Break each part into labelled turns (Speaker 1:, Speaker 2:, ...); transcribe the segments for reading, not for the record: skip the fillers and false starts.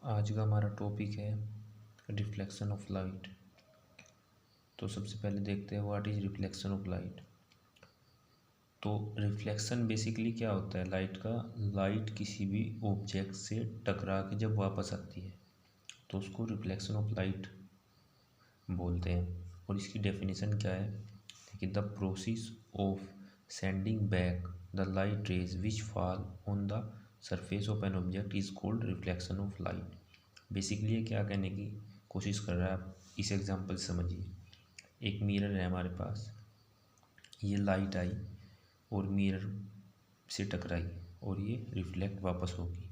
Speaker 1: आज का हमारा टॉपिक है रिफ्लेक्शन ऑफ लाइट। तो सबसे पहले देखते हैं what is reflection of light. तो रिफ्लेक्शन बेसिकली क्या होता है लाइट का। लाइट किसी भी ऑब्जेक्ट से टकरा के जब वापस आती है तो उसको रिफ्लेक्शन ऑफ लाइट बोलते हैं। और इसकी डेफिनेशन क्या है, देखिए the process of sending back the light rays which fall on the surface of an object is called reflection of light. Basically ये क्या कहने की कोशिश कर रहा है, आप इस एग्जांपल से समझिए। एक मिरर है हमारे पास, ये लाइट आई और मिरर से टकराई और ये रिफ्लेक्ट वापस होगी।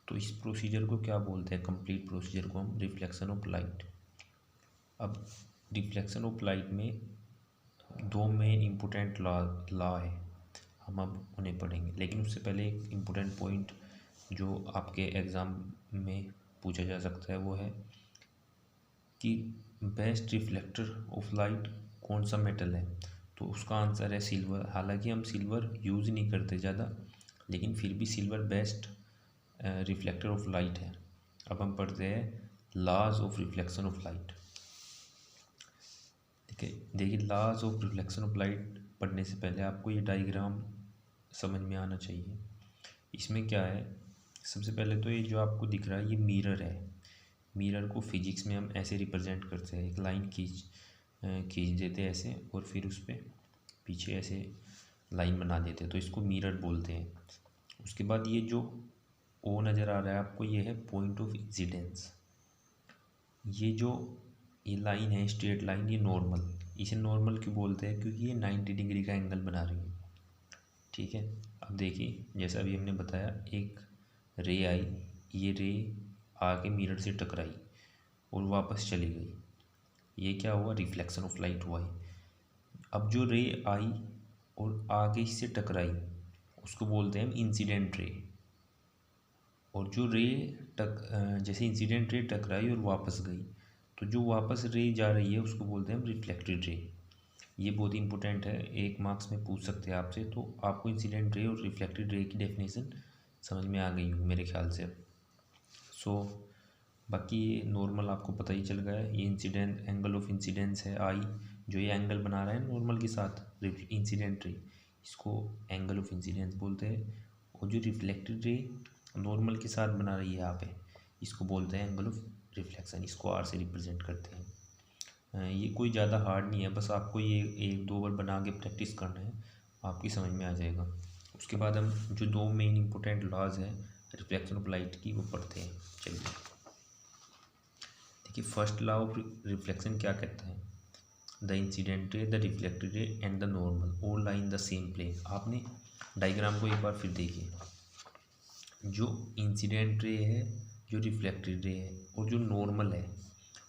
Speaker 1: तो इस प्रोसीजर को क्या बोलते हैं, कंप्लीट प्रोसीजर को हम रिफ्लेक्शन ऑफ लाइट। अब रिफ्लेक्शन ऑफ लाइट में दो मेन इम्पोर्टेंट लॉ है, हम अब उन्हें पढ़ेंगे। लेकिन उससे पहले एक इम्पोर्टेंट पॉइंट जो आपके एग्ज़ाम में पूछा जा सकता है वो है कि बेस्ट रिफ्लेक्टर ऑफ लाइट कौन सा मेटल है। तो उसका आंसर है सिल्वर। हालांकि हम सिल्वर यूज़ नहीं करते ज़्यादा, लेकिन फिर भी silver best reflector of light है। अब हम पढ़ते हैं laws of reflection of light. देखिए laws of reflection of light पढ़ने से पहले आपको ये डायग्राम समझ में आना चाहिए। इसमें क्या है, सबसे पहले तो ये जो आपको दिख रहा है ये मिरर है। मिरर को फिजिक्स में हम ऐसे रिप्रेजेंट करते हैं, एक लाइन खींच देते हैं ऐसे और फिर उस पर पीछे ऐसे लाइन बना देते हैं, तो इसको मिरर बोलते हैं। उसके बाद ये जो ओ नज़र आ रहा है आपको, ये है पॉइंट ऑफ इंसिडेंस। ये लाइन है स्ट्रेट लाइन, ये नॉर्मल। इसे नॉर्मल क्यों बोलते हैं, क्योंकि ये 90 डिग्री का एंगल बना रही है। ठीक है, अब देखिए जैसा अभी हमने बताया, एक रे आई, ये रे आके मिरर से टकराई और वापस चली गई, ये क्या हुआ, रिफ्लेक्शन ऑफ लाइट हुआ है। अब जो रे आई और आगे इससे टकराई उसको बोलते हैं हम इंसिडेंट रे। और जो रे जैसे इंसिडेंट रे टकराई और वापस गई, तो जो वापस रे जा रही है उसको बोलते हैं हम रिफ्लेक्टेड रे। ये बहुत इंपॉर्टेंट है, एक मार्क्स में पूछ सकते हैं आपसे। तो आपको इंसिडेंट रे और रिफ्लेक्टेड रे की डेफिनेशन समझ में आ गई होगी मेरे ख्याल से। सो बाकी ये नॉर्मल आपको पता ही चल गया है। ये इंसिडेंट एंगल ऑफ इंसिडेंस है आई, जो ये एंगल बना रहा है नॉर्मल के साथ इंसिडेंट रे, इसको एंगल ऑफ इंसिडेंस बोलते हैं। और जो रिफ्लेक्टेड रे नॉर्मल के साथ बना रही है यहाँ पे, इसको बोलते हैं एंगल ऑफ रिफ्लेक्शन। इसको आर से रिप्रेजेंट करते हैं। ये कोई ज़्यादा हार्ड नहीं है, बस आपको ये एक दो बार बना के प्रैक्टिस करना है, आपकी समझ में आ जाएगा। उसके बाद हम जो दो मेन इंपॉर्टेंट लॉज हैं रिफ्लेक्शन ऑफ लाइट की वो पढ़ते हैं। चलिए देखिए, फर्स्ट लॉ ऑफ रिफ्लेक्शन क्या कहता है, the incident ray, the reflected ray and the normal all lie in the same plane. आपने डायग्राम को एक बार फिर देखिए, जो इंसिडेंट रे है, जो रिफ्लेक्टेड रे है और जो नॉर्मल है,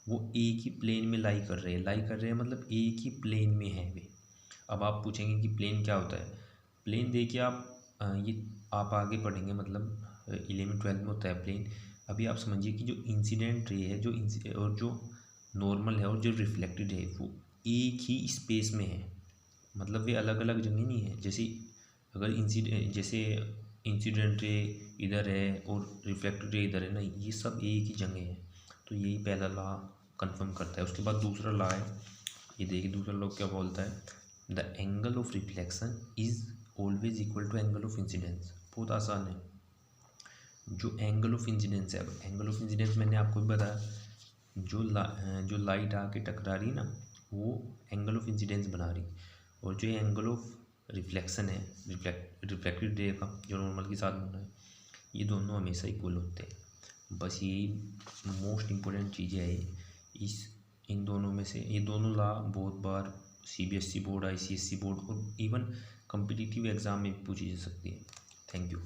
Speaker 1: वो एक ही प्लेन में लाई कर रहे हैं मतलब एक ही प्लेन में है वे। अब आप पूछेंगे कि प्लेन क्या होता है। प्लेन देखिए आप ये आप आगे पढ़ेंगे, मतलब 11वीं 12वीं में होता है प्लेन। अभी आप समझिए कि जो इंसिडेंट रे है और जो नॉर्मल है और जो रिफ्लेक्टेड है वो एक ही स्पेस में है, मतलब वे अलग अलग जगह नहीं है। अगर जैसे इंसिडेंट रे इधर है और रिफ्लेक्टेड रे इधर है, नहीं, ये सब एक ही जगह है। तो यही पहला लॉ कंफर्म करता है। उसके बाद दूसरा लॉ है, ये देखिए दूसरा लॉ क्या बोलता है, the angle of reflection is always equal to angle of incidence. बहुत आसान है। जो एंगल ऑफ इंसिडेंस है, अब एंगल ऑफ इंसिडेंस मैंने आपको भी बताया, जो लाइट आके टकरा रही ना वो एंगल ऑफ इंसिडेंस बना रही, और जो एंगल ऑफ रिफ्लेक्शन है रिफ्लेक्टेड रे का जो नॉर्मल के साथ बना है, ये दोनों हमेशा इक्वल होते हैं। बस यही मोस्ट इम्पोर्टेंट चीज़ें है इन दोनों में से। ये दोनों लॉ बहुत बार CBSE बोर्ड, ICSE बोर्ड और इवन कम्पिटिटिव एग्ज़ाम में पूछी जा सकती है। Thank you.